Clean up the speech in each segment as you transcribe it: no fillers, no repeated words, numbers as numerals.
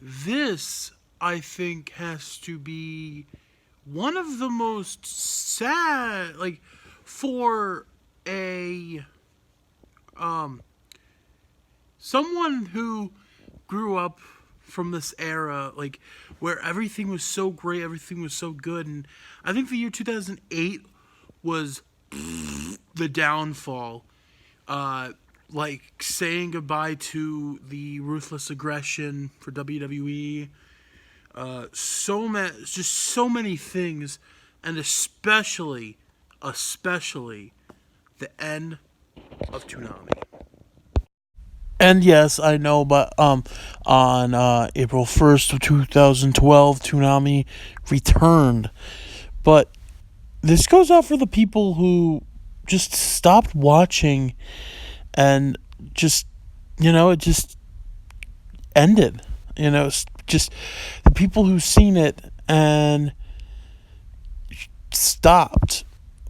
this, I think, has to be one of the most sad, like, for a, um, someone who grew up from this era, like, where everything was so great, everything was so good, and I think the year 2008 was the downfall. Uh, like saying goodbye to the ruthless aggression for WWE. Just so many things, and especially the end of Toonami. And yes, I know, but on April 1st of 2012, Toonami returned. But this goes out for the people who just stopped watching and just, it just ended. Just the people who seen it and stopped,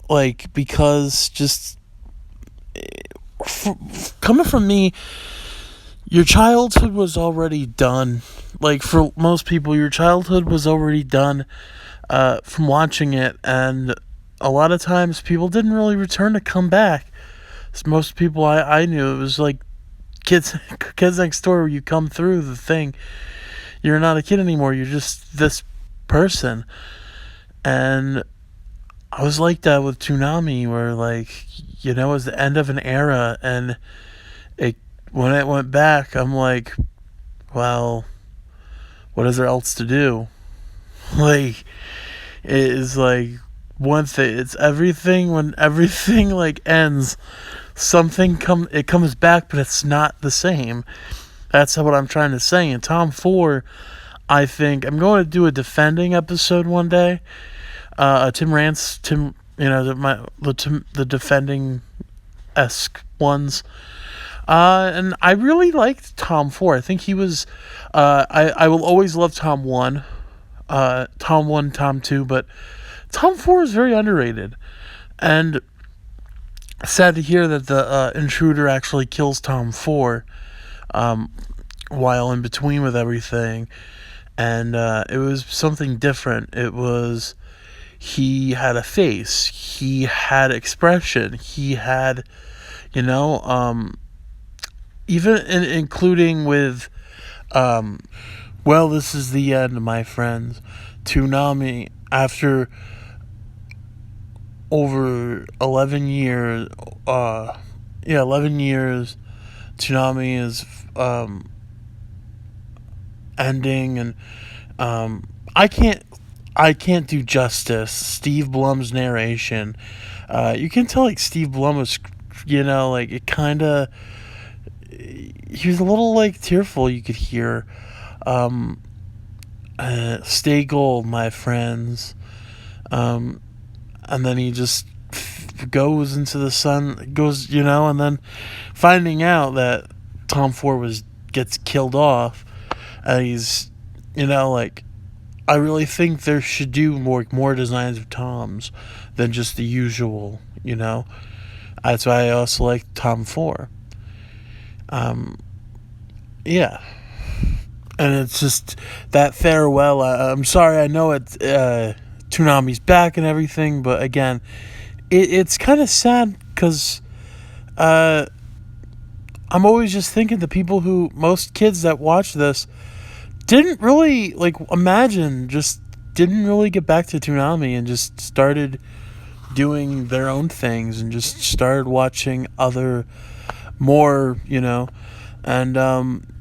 like, because just coming from me, your childhood was already done. Like, for most people, your childhood was already done from watching it, and a lot of times people didn't really return to come back. So most people I knew, it was like kids next door, where you come through the thing, you're not a kid anymore, you're just this person. And I was like that with Toonami, where, like, it was the end of an era, and when it went back, I'm like, well, what is there else to do? Like, it is like one thing, it's everything. When everything, like, ends, it comes back, but it's not the same. That's what I'm trying to say. And Tom 4, I think I'm going to do a defending episode one day. The defending esque ones. And I really liked Tom 4. I think he was. I will always love Tom 1. Tom 1, Tom 2, but Tom 4 is very underrated. And sad to hear that the intruder actually kills Tom 4 while in between with everything. And it was something different. It was, he had a face, he had expression, he had, even including with, well, this is the end, my friends. Toonami, after over 11 years, 11 years, Toonami is ending, and I can't do justice. Steve Blum's narration, you can tell, like, Steve Blum was, like, it kind of, he was a little, like, tearful. You could hear, stay gold, my friends. And then he just goes into the sun, and then finding out that Tom 4 gets killed off, and he's, like, I really think there should do more designs of Toms than just the usual, That's why I also like Tom 4. Yeah. And it's just that farewell. I'm sorry, I know it's Toonami's back and everything, but again, it's kind of sad, because I'm always just thinking the people most kids that watch this didn't really, like, just didn't really get back to Toonami, and just started doing their own things, and just started watching more, and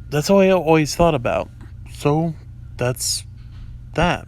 that's all I always thought about. So that's that.